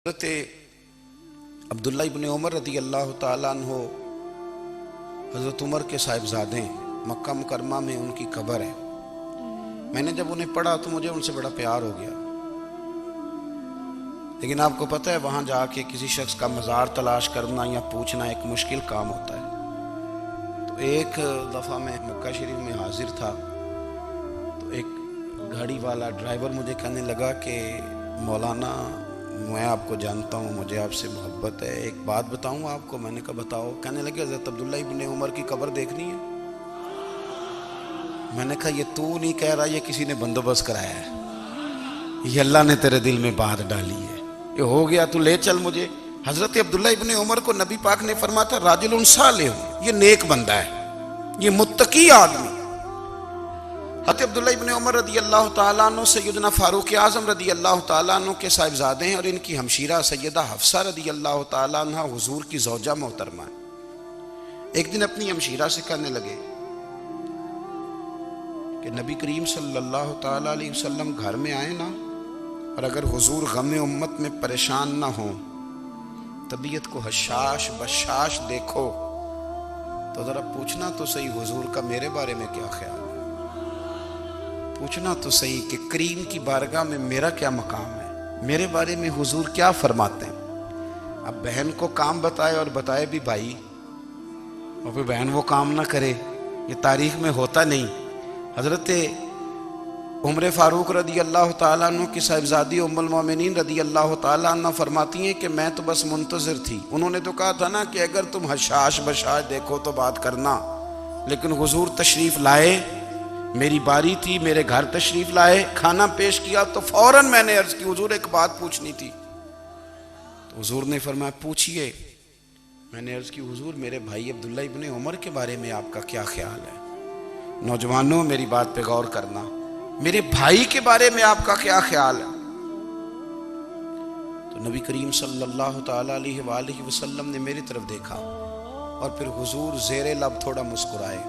हज़रत अब्दुल्ला इब्न उमर रदी अल्लाह ताला अन्हो हज़रत उमर के साहिबजादे मक्का मुकरमा में उनकी कब्र है। मैंने जब उन्हें पढ़ा तो मुझे उनसे बड़ा प्यार हो गया। लेकिन आपको पता है वहाँ जाके किसी शख्स का मज़ार तलाश करना या पूछना एक मुश्किल काम होता है। तो एक दफ़ा मैं मक्का शरीफ में हाजिर था तो एक गाड़ी वाला ड्राइवर मुझे कहने लगा कि मौलाना मैं आपको जानता हूँ, मुझे आपसे मोहब्बत है, एक बात बताऊँ आपको। मैंने कहा बताओ। कहने लगे हज़रत अब्दुल्ला इब्न उमर की कब्र देखनी है। मैंने कहा ये तू नहीं कह रहा, ये किसी ने बंदोबस्त कराया है, ये अल्लाह ने तेरे दिल में बात डाली है, ये हो गया, तू ले चल मुझे। हज़रत अब्दुल्ला इब्न उमर को नबी पाक ने फरमाया था राजुलुन सालिह, ये नेक बंदा है, ये मुत्तकी आदमी। हज़रत अब्दुल्ला इब्न उमर रदी अल्लाह ताला अन्हु सैयदना फारूक आज़म रदी अल्लाह ताला अन्हु के साहिबजादे हैं और इनकी हमशीरा सैयदा हफ्सा रदी अल्लाह ताला अन्हा हुजूर की ज़ौजा मोहतरमा है। एक दिन अपनी हमशीरा से कहने लगे कि नबी करीम सल्लल्लाहु ताला अलैहि वसल्लम घर में आए ना, और अगर हुजूर गम उम्मत में परेशान ना हो, तबीयत को हशाश बशाश देखो तो ज़रा पूछना तो सही हुजूर का मेरे बारे में क्या ख्याल है, पूछना तो सही कि करीम की बारगाह में मेरा क्या मकाम है, मेरे बारे में हुजूर क्या फरमाते हैं। अब बहन को काम बताए और बताए भी भाई, और फिर बहन वो काम ना करे, ये तारीख में होता नहीं। हज़रत उमर फारूक रदी अल्लाह ताला अन्हु की साहिबजादी उम्मुल मोमिनीन रदी अल्लाह ताला अन्हा फरमाती हैं कि मैं तो बस मुंतज़िर थी। उन्होंने तो कहा था ना कि अगर तुम हशाश बशाश देखो तो बात करना, लेकिन हुजूर तशरीफ़ लाए, मेरी बारी थी, मेरे घर तशरीफ लाए, खाना पेश किया तो फौरन मैंने अर्ज की हुजूर एक बात पूछनी थी। तो हुजूर ने फरमाया पूछिए। मैंने अर्ज की हुजूर मेरे भाई अब्दुल्ला इब्न उमर के बारे में आपका क्या ख्याल है। नौजवानों मेरी बात पे गौर करना, मेरे भाई के बारे में आपका क्या ख्याल है। तो नबी करीम सल्लल्लाहु ताला अलैहि वसल्लम ने मेरी तरफ देखा और फिर हुजूर ज़ेरे लब थोड़ा मुस्कुराए।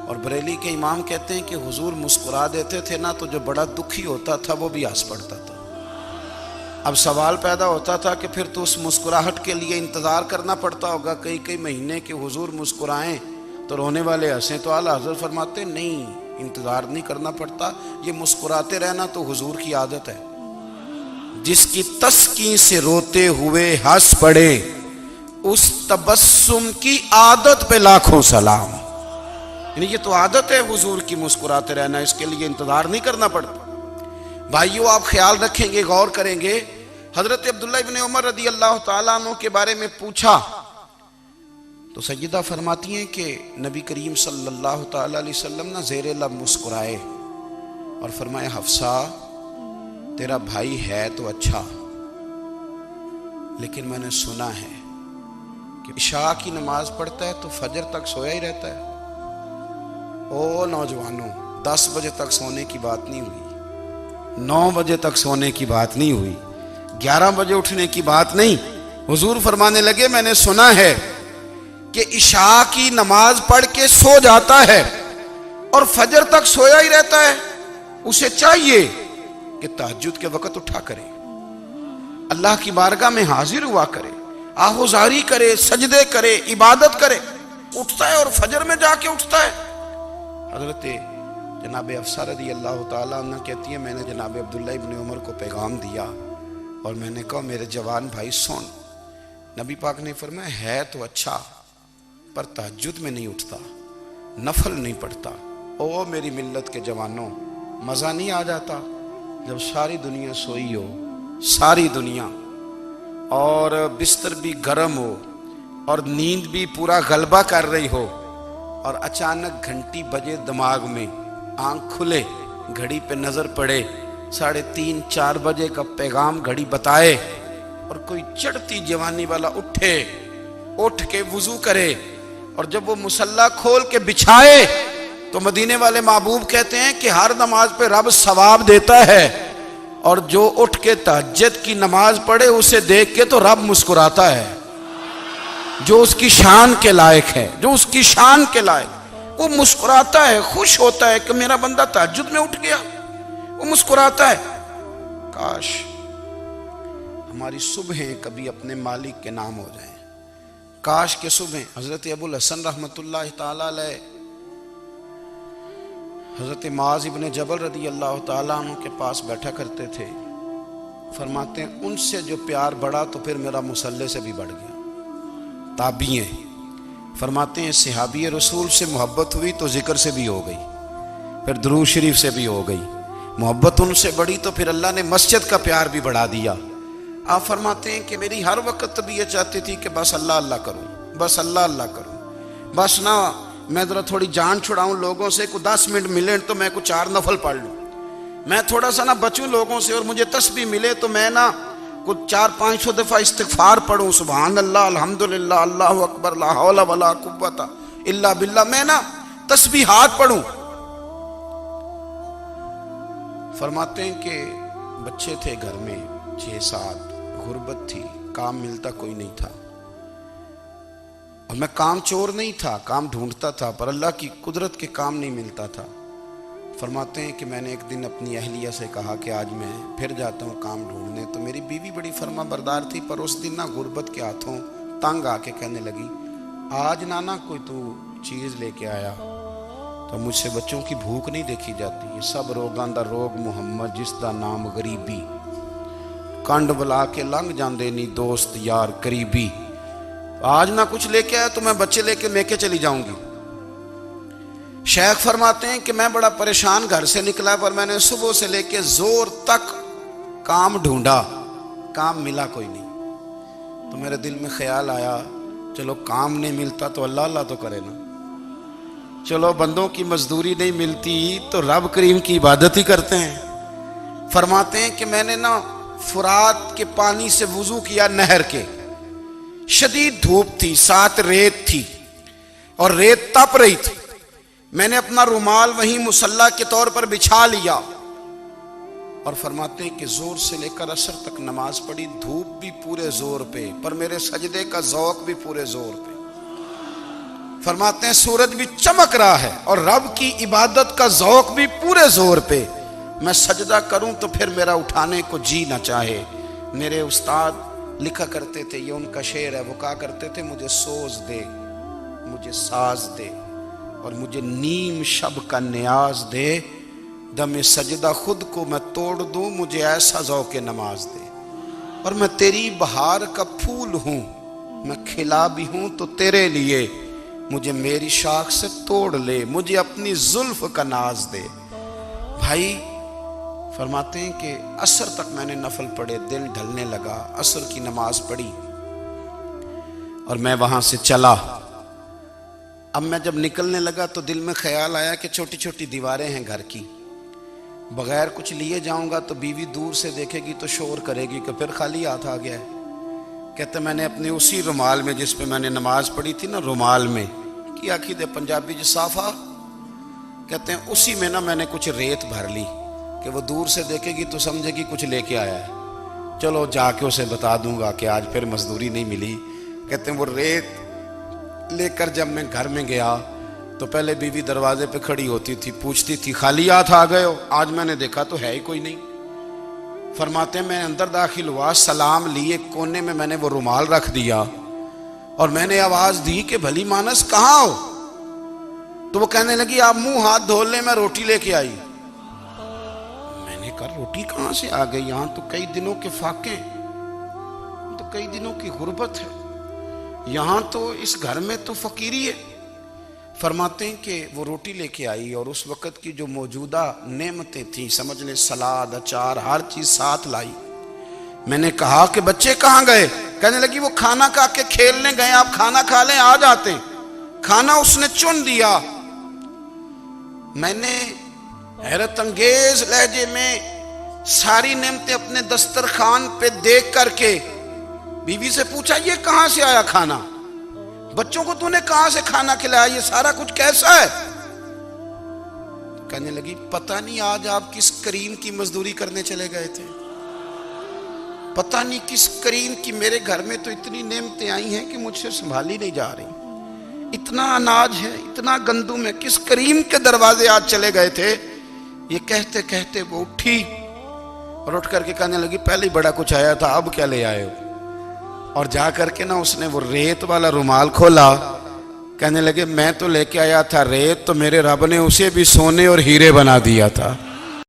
और बरेली के इमाम कहते हैं कि हुजूर मुस्कुरा देते थे ना तो जो बड़ा दुखी होता था वो भी हंस पड़ता था। अब सवाल पैदा होता था कि फिर तो उस मुस्कुराहट के लिए इंतज़ार करना पड़ता होगा कई कई महीने कि हुजूर मुस्कुराएं तो रोने वाले हंसें। तो आला हज़रत फरमाते नहीं, इंतज़ार नहीं करना पड़ता, ये मुस्कुराते रहना तो हुजूर की आदत है। जिसकी तस्कीन से रोते हुए हंस पड़े उस तबस्सुम की आदत पे लाखों सलाम। ये तो आदत है हुजूर की मुस्कुराते रहना, इसके लिए इंतजार नहीं करना पड़ता। भाइयों आप ख्याल रखेंगे, गौर करेंगे। हजरत अब्दुल्ला इब्न उमर रदी अल्लाह ताला अन्हु के बारे में पूछा तो सैयदा फरमाती हैं कि नबी करीम सल्लल्लाहु ताला अलैहि वसल्लम ना ज़ेरे लब मुस्कुराए और फरमाया हफ्सा तेरा भाई है तो अच्छा, लेकिन मैंने सुना है कि इशा की नमाज पढ़ता है तो फजर तक सोया ही रहता है। ओ नौजवानों, 10 बजे तक सोने की बात नहीं हुई, 9 बजे तक सोने की बात नहीं हुई, 11 बजे उठने की बात नहीं। हुजूर फरमाने लगे मैंने सुना है कि इशा की नमाज पढ़ के सो जाता है और फजर तक सोया ही रहता है। उसे चाहिए कि तहज्जुद के वक्त उठा करे, अल्लाह की बारगाह में हाजिर हुआ करे, आहुजारी करे, सजदे करे, इबादत करे। उठता है और फजर में जाके उठता है। हज़रत जनाब हफ्सा रदी अल्लाह ताला अन्हा कहती है मैंने जनाब अब्दुल्ला इब्न उमर को पैगाम दिया और मैंने कहा मेरे जवान भाई सुन, नबी पाक ने फरमाया है तो अच्छा पर तहज्जुद में नहीं उठता, नफल नहीं पढ़ता। ओ मेरी मिल्लत के जवानों, मज़ा नहीं आ जाता जब सारी दुनिया सोई हो, सारी दुनिया, और बिस्तर भी गर्म हो और नींद भी पूरा गलबा कर रही हो, और अचानक घंटी बजे दिमाग में, आंख खुले, घड़ी पे नजर पड़े 3:30 4 बजे का पैगाम घड़ी बताए, और कोई चढ़ती जवानी वाला उठे, उठ के वुजू करे, और जब वो मुसल्ला खोल के बिछाए तो मदीने वाले महबूब कहते हैं कि हर नमाज पे रब सवाब देता है, और जो उठ के तहज्जुद की नमाज पढ़े उसे देख के तो रब मुस्कुराता है। जो उसकी शान के लायक है, जो उसकी शान के लायक, वो मुस्कुराता है, खुश होता है कि मेरा बंदा तहज्जुद में उठ गया, वो मुस्कुराता है। काश हमारी सुबहें कभी अपने मालिक के नाम हो जाएं। काश के सुबह हजरत अबुल हसन रहमतुल्लाह ताला अलैह हजरत माज इब्ने जबल रदी अल्लाह ताला अन्हु के पास बैठा करते थे। फरमाते हैं उनसे जो प्यार बढ़ा तो फिर मेरा मुसल्ले से भी बढ़ गया। ताबिए फरमाते हैं सहाबी रसूल से मोहब्बत हुई तो जिक्र से भी हो गई, फिर दुरूद शरीफ से भी हो गई। मोहब्बत उनसे बढ़ी तो फिर अल्लाह ने मस्जिद का प्यार भी बढ़ा दिया। आप फरमाते हैं कि मेरी हर वक्त तबीयत चाहती थी कि बस अल्लाह अल्लाह करूं, बस अल्लाह अल्लाह करूं, बस ना मैं ज़रा थोड़ी जान छुड़ाऊं लोगों से, को 10 मिनट मिले तो मैं कुछ 4 नफल पढ़ लूं, मैं थोड़ा सा ना बचूं लोगों से और मुझे तस्बीह मिले तो मैं ना कुछ 400-500 दफ़ा इस्तिग़फ़ार पढ़ूं, सुभान अल्लाह अल्हम्दुलिल्लाह अल्लाहु अकबर ला हौला वला कुव्वता इल्ला बिल्लाह, मैं ना तस्बीहात पढ़ूं। फरमाते हैं कि बच्चे थे घर में 6-7, गुर्बत थी, काम मिलता कोई नहीं था और मैं काम चोर नहीं था, काम ढूंढता था, पर अल्लाह की कुदरत के काम नहीं मिलता था। फरमाते हैं कि मैंने एक दिन अपनी अहलिया से कहा कि आज मैं फिर जाता हूँ काम ढूंढने, तो मेरी बीवी बड़ी फरमा बरदार थी, पर उस दिन ना गुर्बत के हाथों तंग आके कहने लगी आज नाना कोई तू चीज़ लेके आया, तो मुझसे बच्चों की भूख नहीं देखी जाती। ये सब रोगां दा रोग मुहम्मद जिसदा नाम गरीबी, कंड बुला के लंघ जाते नहीं दोस्त यार करीबी, आज ना कुछ लेके आया तो मैं बच्चे लेके मेके चली जाऊंगी। शेख फरमाते हैं कि मैं बड़ा परेशान घर से निकला, पर मैंने सुबह से लेके जोर तक काम ढूंढा, काम मिला कोई नहीं। तो मेरे दिल में ख्याल आया चलो काम नहीं मिलता तो अल्लाह अल्लाह तो करे ना, चलो बंदों की मजदूरी नहीं मिलती तो रब करीम की इबादत ही करते हैं। फरमाते हैं कि मैंने ना फुरात के पानी से वुजू किया, नहर के, शदीद धूप थी, साथ रेत थी और रेत तप रही थी। मैंने अपना रुमाल वहीं मुसल्ला के तौर पर बिछा लिया और फरमाते हैं कि जोर से लेकर असर तक नमाज पढ़ी, धूप भी पूरे जोर पे, पर मेरे सजदे का ज़ौक़ भी पूरे जोर पे। फरमाते हैं सूरज भी चमक रहा है और रब की इबादत का ज़ौक़ भी पूरे जोर पे। मैं सजदा करूं तो फिर मेरा उठाने को जी ना चाहे। मेरे उस्ताद लिखा करते थे, ये उनका शेर है, वो कहा करते थे मुझे सोज दे, मुझे साज दे और मुझे नीम शब का न्याज दे, दमे सजदा खुद को मैं तोड़ दूं, मुझे ऐसा ज़ौक़े नमाज दे। और मैं तेरी बहार का फूल हूं, मैं खिला भी हूं तो तेरे लिए, मुझे मेरी शाख से तोड़ ले, मुझे अपनी जुल्फ का नाज दे। भाई फरमाते हैं कि असर तक मैंने नफल पढ़े, दिल ढलने लगा, असर की नमाज पढ़ी और मैं वहां से चला। अब मैं जब निकलने लगा तो दिल में ख्याल आया कि छोटी छोटी दीवारें हैं घर की, बगैर कुछ लिए जाऊंगा तो बीवी दूर से देखेगी तो शोर करेगी कि फिर खाली हाथ आ गया है। कहते मैंने अपने उसी रुमाल में जिस पे मैंने नमाज पढ़ी थी ना, रुमाल में की आखी दे पंजाबी जो साफा कहते हैं, उसी में ना मैंने कुछ रेत भर ली कि वो दूर से देखेगी तो समझेगी कुछ लेके आया है, चलो जाके उसे बता दूंगा कि आज फिर मजदूरी नहीं मिली। कहते हैं वो रेत लेकर जब मैं घर में गया तो पहले बीवी दरवाजे पे खड़ी होती थी, पूछती थी खाली हाथ आ गए हो, आज मैंने देखा तो है ही कोई नहीं। फरमाते मैं अंदर दाखिल हुआ, सलाम लिए, कोने में मैंने वो रुमाल रख दिया और मैंने आवाज दी कि भली मानस कहाँ हो, तो वो कहने लगी आप मुंह हाथ धो ले, मैं रोटी लेके आई। मैंने कहा रोटी कहाँ से आ गई, यहाँ तो कई दिनों के फाके, तो कई दिनों की गुर्बत है, यहाँ तो इस घर में तो फकीरी है। फरमाते हैं कि वो रोटी लेके आई और उस वक़्त की जो मौजूदा नेमतें थी, समझ ले सलाद अचार हर चीज़ साथ लाई। मैंने कहा कि बच्चे कहाँ गए, कहने लगी वो खाना खा के खेलने गए, आप खाना खा लें आ जाते। खाना उसने चुन दिया। मैंने हैरत अंगेज लहजे में सारी नेमतें अपने दस्तरखान पे देख करके बीवी से पूछा ये कहाँ से आया खाना, बच्चों को तूने कहां से खाना खिलाया, ये सारा कुछ कैसा है। तो कहने लगी पता नहीं आज आप किस करीम की मजदूरी करने चले गए थे, पता नहीं किस करीम की, मेरे घर में तो इतनी नेमतें आई हैं कि मुझसे संभाली नहीं जा रही, इतना अनाज है, इतना गंदुम है, किस करीम के दरवाजे आज चले गए थे। ये कहते कहते वो उठी और उठ करके कहने लगी पहले ही बड़ा कुछ आया था, अब क्या ले आए हो? और जा करके ना उसने वो रेत वाला रुमाल खोला, कहने लगे मैं तो लेके आया था रेत, तो मेरे रब ने उसे भी सोने और हीरे बना दिया था।